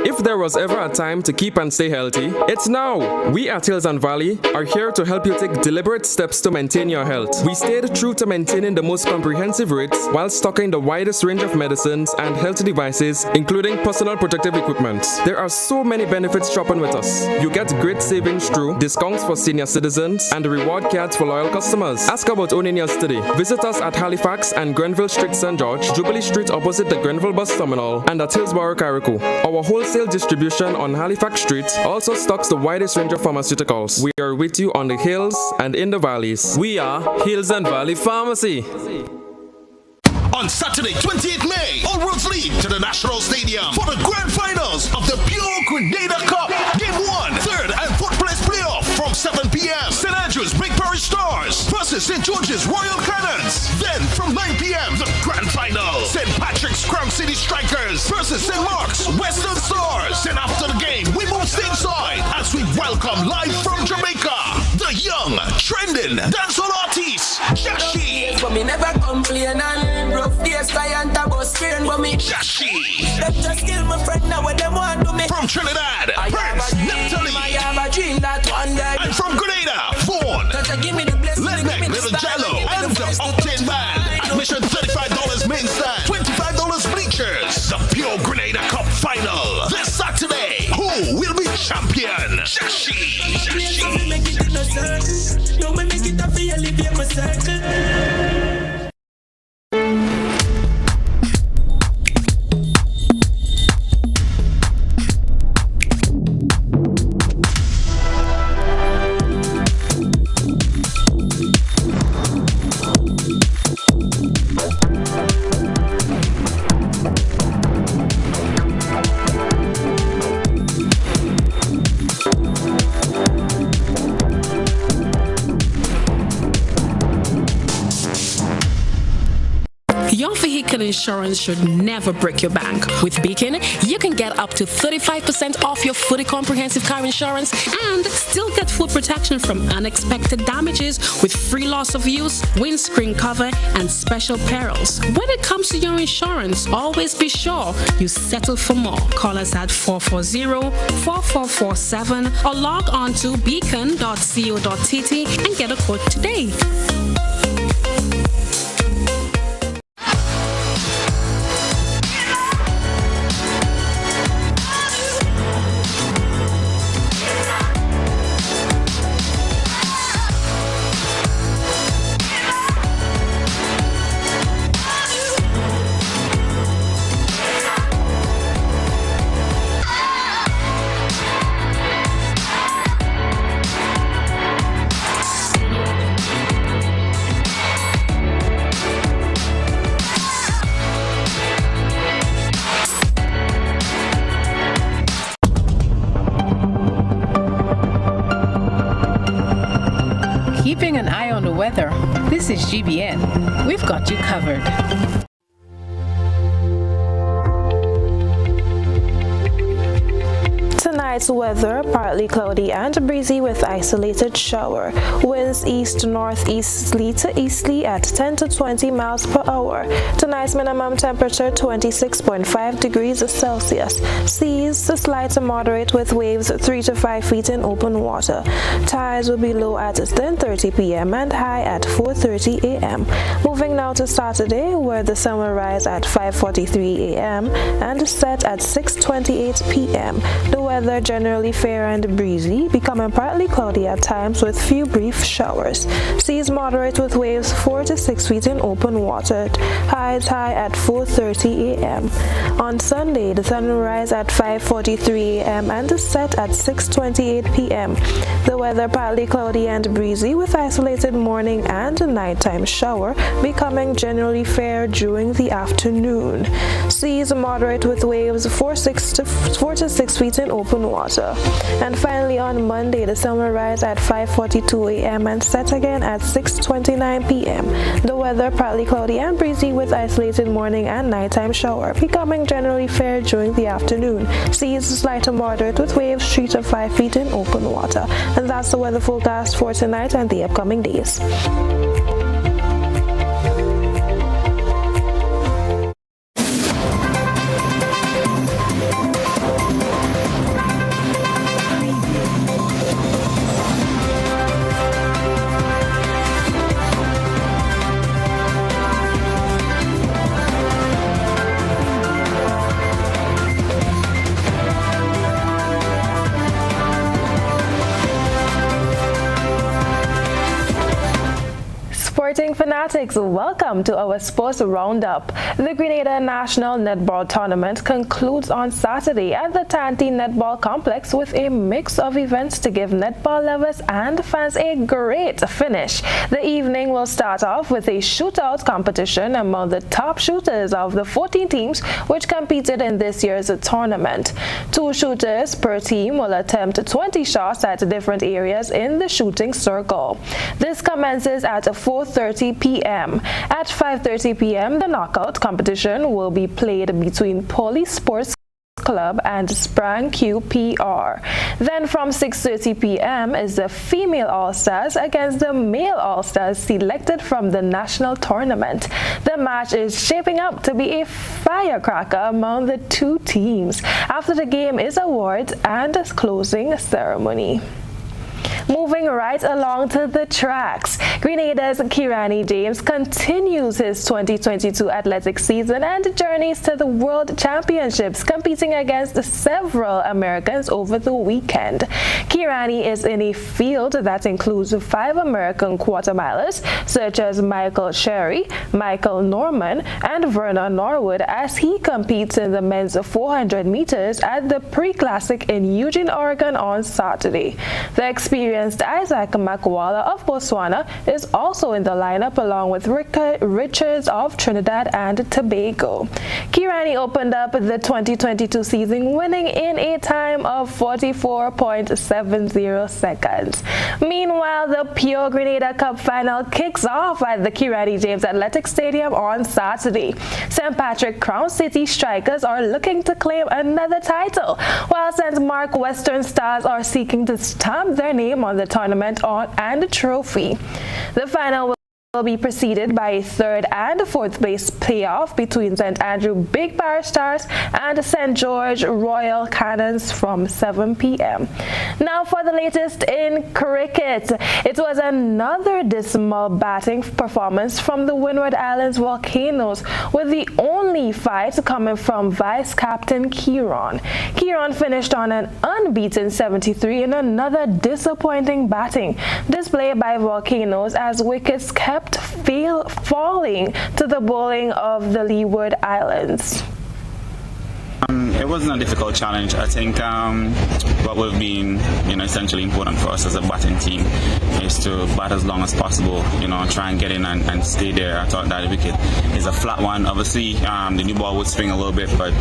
If there was ever a time to keep and stay healthy, it's now! We at Hills and Valley are here to help you take deliberate steps to maintain your health. We stayed true to maintaining the most comprehensive rates while stocking the widest range of medicines and health devices, including personal protective equipment. There are so many benefits shopping with us. You get great savings through discounts for senior citizens and reward cards for loyal customers. Ask about owning yours today. Visit us at Halifax and Grenville Street, St. George, Jubilee Street opposite the Grenville Bus Terminal, and at Hillsborough, Carrico. Our wholesale distribution on Halifax Street also stocks the widest range of pharmaceuticals. We are with you on the hills and in the valleys. We are Hills and Valley Pharmacy. On Saturday, 28th May, all roads lead to the National Stadium for the grand finals of the Pure Grenada Cup. Game 1, 3rd and 4th place playoff from 7 p.m. St. Andrews Big Parish Stars versus St. George's Royal Cannons. Then from 9 p.m. the grand final, St. Patrick's Crown City Strikers versus St. Mark's Western Stars. And after the game, we move stateside as we welcome live from Jamaica, the young, trending dancehall artist, Jashi. But me never complain and rough days, client about screen, but me Jashi. Them just kill my friend now when them want to me. From Trinidad, Prince Neptali. I have a dream that one day. And from Grenada, Vaughn, Letneck, Little Jello, and the Octane Band. Admission $35 main stand, $25 bleachers. The Pure Grenada Cup final this Saturday. Who will be champion? Jashi. No, me make it up for you, live in my circle. Your vehicle insurance should never break your bank. With Beacon, you can get up to 35% off your fully comprehensive car insurance and still get full protection from unexpected damages with free loss of use, windscreen cover, and special perils. When it comes to your insurance, always be sure you settle for more. Call us at 440-4447 or log on to beacon.co.tt and get a quote today. Keeping an eye on the weather. This is GBN. We've got you covered. Tonight's weather, partly cloudy and breezy with isolated shower. Winds east-northeasterly to easterly at 10 to 20 miles per hour. Tonight's minimum temperature 26.5 degrees Celsius. Seas slight to moderate with waves 3 to 5 feet in open water. Tides will be low at 10:30 p.m. and high at 4:30 a.m. Moving now to Saturday, where the sun will rise at 5:43 a.m. and set at 6:28 p.m. The weather generally fair and breezy, becoming partly cloudy at times with few brief showers. Seas moderate with waves 4 to 6 feet in open water. Highs high at 4:30 a.m. On Sunday, the sun will rise at 5:43 a.m. and set at 6:28 p.m. The weather partly cloudy and breezy with isolated morning and nighttime shower, becoming generally fair during the afternoon. Seas moderate with waves 4 to 6 feet in open water. And finally, on Monday, the sun will rise at 5:42 a.m. and set again at 6:29 p.m. The weather partly cloudy and breezy with isolated morning and nighttime shower, becoming generally fair during the afternoon. Seas slight to moderate with waves 3 to 5 feet in open water. And that's the weather forecast for tonight and the upcoming days. Sporting fanatics, welcome to our sports roundup. The Grenada National Netball Tournament concludes on Saturday at the Tanti Netball Complex with a mix of events to give netball lovers and fans a great finish. The evening will start off with a shootout competition among the top shooters of the 14 teams which competed in this year's tournament. 2 shooters per team will attempt 20 shots at different areas in the shooting circle. This commences at 4:30 p.m. At 5:30 p.m., the knockout competition will be played between Poli Sports Club and Sprang QPR. Then from 6:30 p.m. is the female All-Stars against the male All-Stars selected from the national tournament. The match is shaping up to be a firecracker among the 2 teams. After the game is awards and a closing ceremony. Moving right along to the tracks, Grenada's Kirani James continues his 2022 athletic season and journeys to the World Championships, competing against several Americans over the weekend. Kirani is in a field that includes 5 American quarter-milers, such as Michael Sherry, Michael Norman, and Vernon Norwood, as he competes in the men's 400 meters at the Pre-Classic in Eugene, Oregon on Saturday. The experienced Isaac Makwala of Botswana is also in the lineup along with Richards of Trinidad and Tobago. Kirani opened up the 2022 season winning in a time of 44.70 seconds. Meanwhile, the Pure Grenada Cup final kicks off at the Kirani James Athletic Stadium on Saturday. St. Patrick Crown City Strikers are looking to claim another title, while St. Mark Western Stars are seeking to stamp their name on the tournament and the trophy. The final will be preceded by a 3rd and 4th place playoff between St. Andrew Big Bar Stars and St. George Royal Cannons from 7 p.m. Now for the latest in cricket. It was another dismal batting performance from the Windward Islands Volcanoes, with the only fight coming from Vice Captain Kieron. Kieron finished on an unbeaten 73 in another disappointing batting display by Volcanoes as wickets kept falling to the bowling of the Leeward Islands. It wasn't a difficult challenge. I think what will be, essentially important for us as a batting team is to bat as long as possible, try and get in and stay there. I thought that wicket is a flat one. Obviously, the new ball would swing a little bit, but,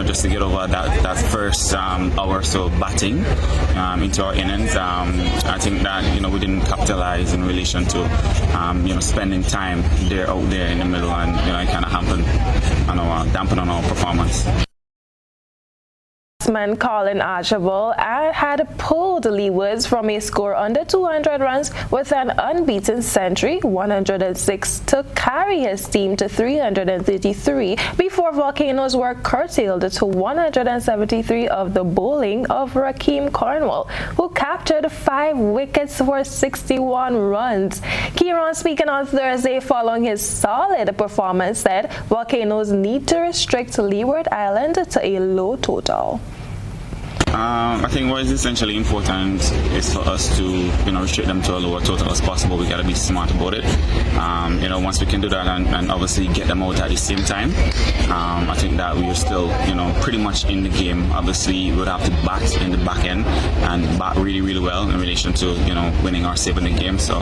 just to get over that first hour or so batting into our innings, I think that, we didn't capitalize in relation to, spending time out there in the middle, and, it kind of dampened on our performance. Colin Archibald had pulled Leewards from a score under 200 runs with an unbeaten century, 106, to carry his team to 333 before Volcanoes were curtailed to 173 of the bowling of Rakeem Cornwall, who captured 5 wickets for 61 runs. Kieron, speaking on Thursday following his solid performance, said Volcanoes need to restrict Leeward Island to a low total. I think what is essentially important is for us to, restrict them to a lower total as possible. We got to be smart about it. Once we can do that and obviously get them out at the same time, I think that we are still, pretty much in the game. Obviously, we would have to bat in the back end and bat really, really well in relation to, winning or saving the game. So,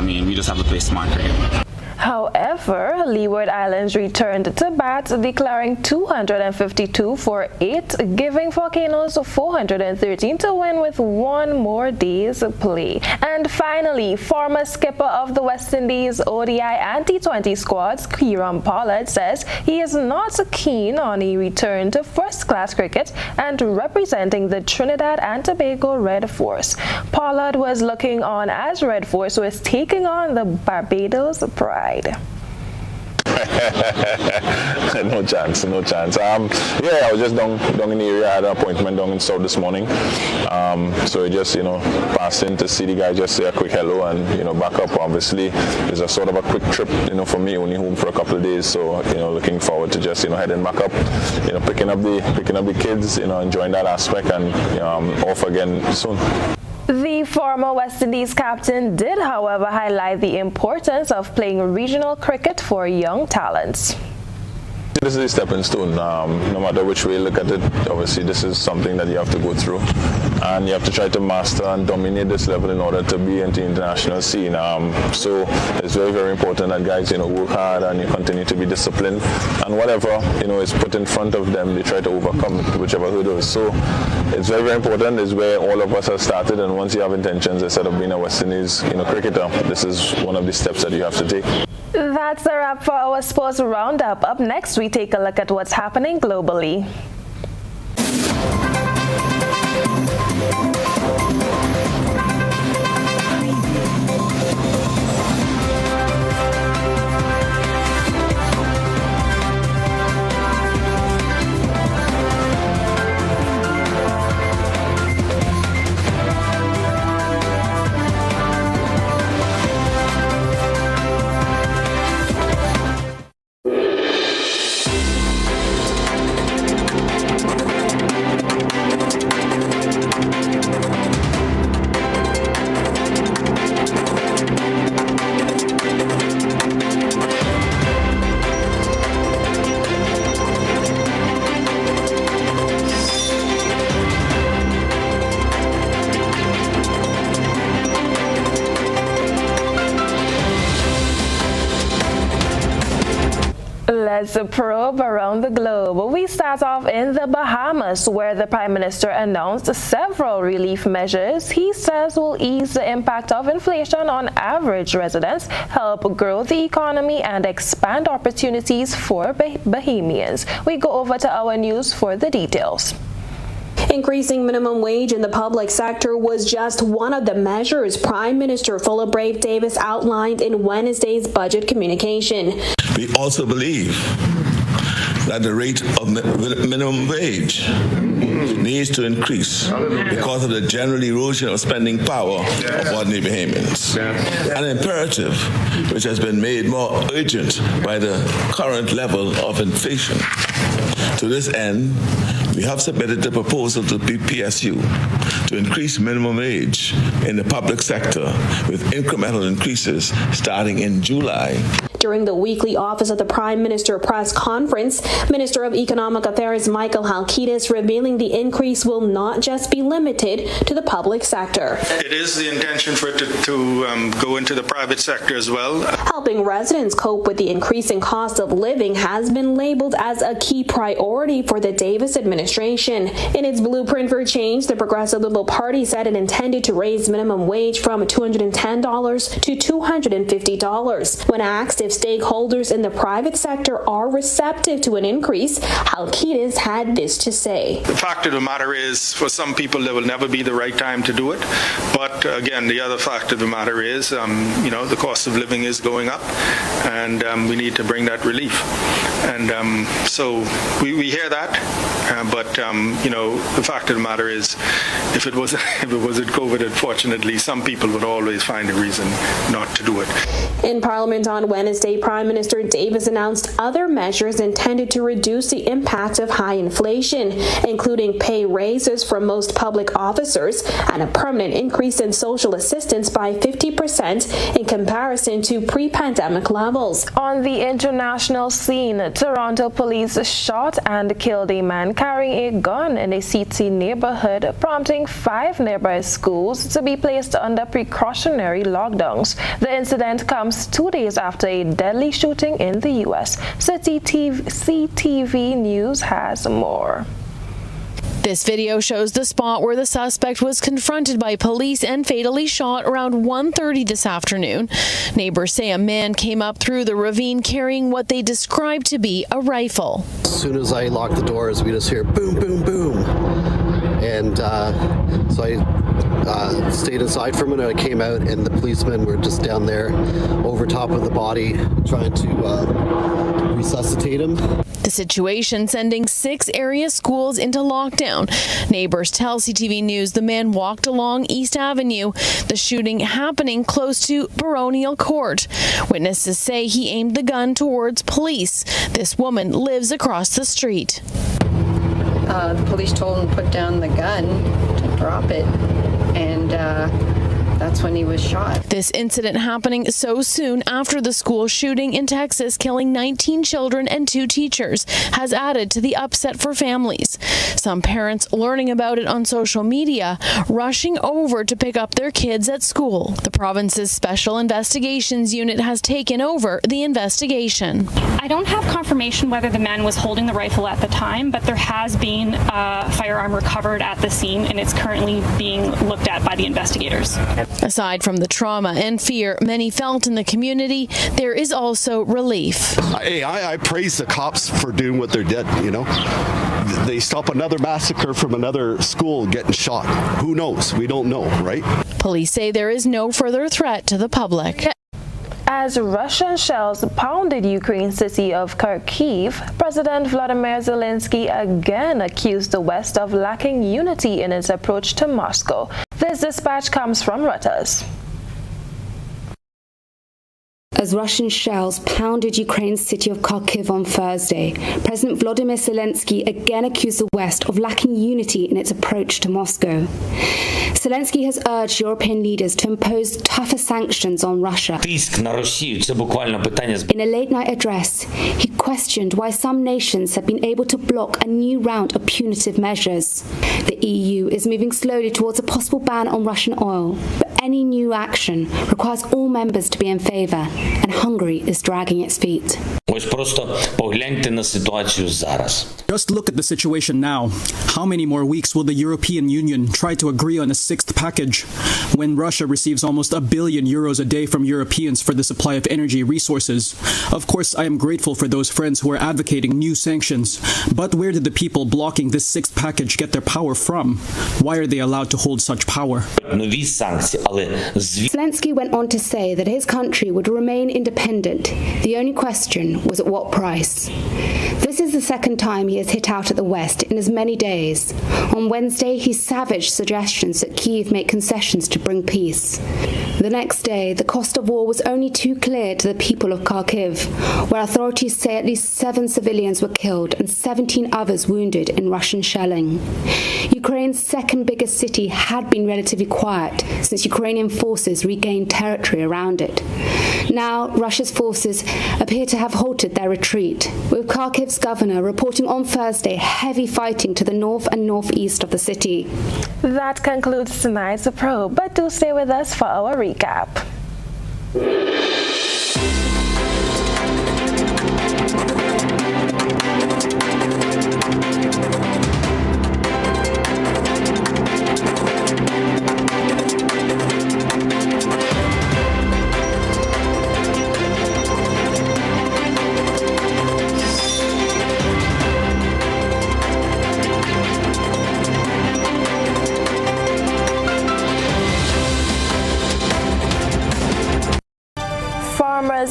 we just have to play smart cricket. However, Leeward Islands returned to bat, declaring 252 for 8, giving Volcanoes 413 to win with one more day's play. And finally, former skipper of the West Indies ODI and T20 squads, Kieran Pollard, says he is not keen on a return to first-class cricket and representing the Trinidad and Tobago Red Force. Pollard was looking on as Red Force was taking on the Barbados Pride. No chance. I was just down in the area. I had an appointment down in South this morning. So I just, passed in to see the guy, just say a quick hello and, back up. Obviously, it's a sort of a quick trip, for me, only home for a couple of days. So, looking forward to just, heading back up, picking up the kids, enjoying that aspect and off again soon. The former West Indies captain did, however, highlight the importance of playing regional cricket for young talents. This is a stepping stone. No matter which way you look at it, obviously this is something that you have to go through. And you have to try to master and dominate this level in order to be into the international scene. So it's very, very important that guys, work hard and you continue to be disciplined. And whatever, is put in front of them, they try to overcome whichever hurdles. So it's very, very important. It's where all of us have started. And once you have intentions, instead of being a West Indies, cricketer, this is one of the steps that you have to take. That's a wrap for our sports roundup. Up next, we take a look at what's happening globally. Let's probe around the globe. We start off in the Bahamas, where the Prime Minister announced several relief measures he says will ease the impact of inflation on average residents, help grow the economy, and expand opportunities for Bahamians. We go over to our news for the details. Increasing minimum wage in the public sector was just one of the measures Prime Minister Philip Brave Davis outlined in Wednesday's budget communication. We also believe that the rate of minimum wage needs to increase because of the general erosion of spending power of ordinary Bahamians. An imperative which has been made more urgent by the current level of inflation. To this end, we have submitted a proposal to PSU to increase minimum wage in the public sector with incremental increases starting in July. During the weekly Office of the Prime Minister press conference, Minister of Economic Affairs Michael Halkitis revealing the increase will not just be limited to the public sector. It is the intention for it to go into the private sector as well. Helping residents cope with the increasing cost of living has been labeled as a key priority for the Davis administration. In its blueprint for change, the Progressive Liberal Party said it intended to raise minimum wage from $210 to $250. When asked if stakeholders in the private sector are receptive to an increase, Halkitis had this to say. The fact of the matter is, for some people, there will never be the right time to do it. But again, the other fact of the matter is, the cost of living is going up, and we need to bring that relief. And so we hear that, but the fact of the matter is, if it wasn't COVID, unfortunately, some people would always find a reason not to do it. In Parliament on Wednesday, Wednesday, Prime Minister Davis announced other measures intended to reduce the impact of high inflation, including pay raises for most public officers and a permanent increase in social assistance by 50% in comparison to pre-pandemic levels. On the international scene, Toronto police shot and killed a man carrying a gun in a city neighborhood, prompting 5 nearby schools to be placed under precautionary lockdowns. The incident comes 2 days after a deadly shooting in the U.S. CTV News has more. This video shows the spot where the suspect was confronted by police and fatally shot around 1:30 this afternoon. Neighbors say a man came up through the ravine carrying what they described to be a rifle. As soon as I locked the doors, we just hear boom, boom, boom. And so I stayed inside for a minute. I came out and the policemen were just down there over top of the body trying to resuscitate him. The situation sending 6 area schools into lockdown. Neighbors tell CTV News the man walked along East Avenue, the shooting happening close to Baronial Court. Witnesses say he aimed the gun towards police. This woman lives across the street. The police told him to put down the gun, to drop it, and that's when he was shot. This incident happening so soon after the school shooting in Texas, killing 19 children and 2 teachers, has added to the upset for families. Some parents learning about it on social media, rushing over to pick up their kids at school. The province's Special Investigations Unit has taken over the investigation. I don't have confirmation whether the man was holding the rifle at the time, but there has been a firearm recovered at the scene, and it's currently being looked at by the investigators. Aside from the trauma and fear many felt in the community, there is also relief. Hey, I praise the cops for doing what they did, you know. They stop another massacre from another school getting shot. Who knows? We don't know, right? Police say there is no further threat to the public. As Russian shells pounded Ukraine's city of Kharkiv, President Volodymyr Zelensky again accused the West of lacking unity in its approach to Moscow. This dispatch comes from Reuters. As Russian shells pounded Ukraine's city of Kharkiv on Thursday, President Volodymyr Zelensky again accused the West of lacking unity in its approach to Moscow. Zelensky has urged European leaders to impose tougher sanctions on Russia. In a late-night address, he questioned why some nations have been able to block a new round of punitive measures. The EU is moving slowly towards a possible ban on Russian oil, but any new action requires all members to be in favor, and Hungary is dragging its feet. Just look at the situation now. How many more weeks will the European Union try to agree on a 6th package when Russia receives almost €1 billion a day from Europeans for the supply of energy resources? Of course, I am grateful for those friends who are advocating new sanctions, but where did the people blocking this 6th package get their power from? Why are they allowed to hold such power? Zelensky went on to say that his country would remain independent. The only question was at what price. This is the second time he has hit out at the West in as many days. On Wednesday, he savaged suggestions that Kyiv make concessions to bring peace. The next day, the cost of war was only too clear to the people of Kharkiv, where authorities say at least 7 civilians were killed and 17 others wounded in Russian shelling. Ukraine's second biggest city had been relatively quiet since Ukrainian forces regained territory around it. Now, Russia's forces appear to have halted their retreat, with Kharkiv's governor reporting on Thursday heavy fighting to the north and northeast of the city. That concludes tonight's probe, but do stay with us for our recap.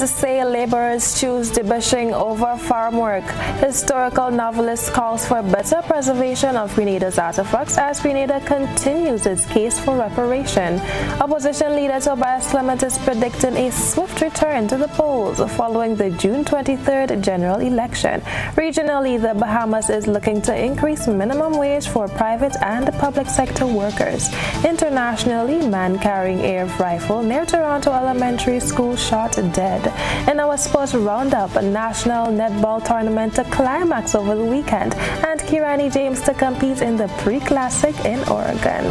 say laborers choose debushing over farm work. Historical novelist calls for better preservation of Grenada's artifacts as Grenada continues its case for reparation. Opposition leader Tobias Clement is predicting a swift return to the polls following the June 23rd general election. Regionally, the Bahamas is looking to increase minimum wage for private and public sector workers. Internationally, man carrying air rifle near Toronto Elementary School shot dead. In our sports roundup, a national netball tournament to climax over the weekend, and Kirani James to compete in the pre-classic in Oregon.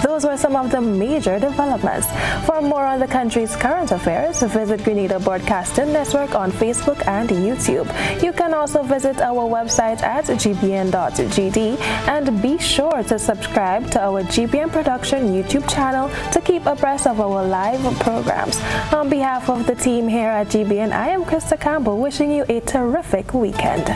Those were some of the major developments. For more on the country's current affairs, visit Grenada Broadcasting Network on Facebook and YouTube. You can also visit our website at gbn.gd and be sure to subscribe to our GBN Production YouTube channel to keep abreast of our live programs. On behalf of the team here at GBN, I am Krista Campbell, wishing you a terrific weekend.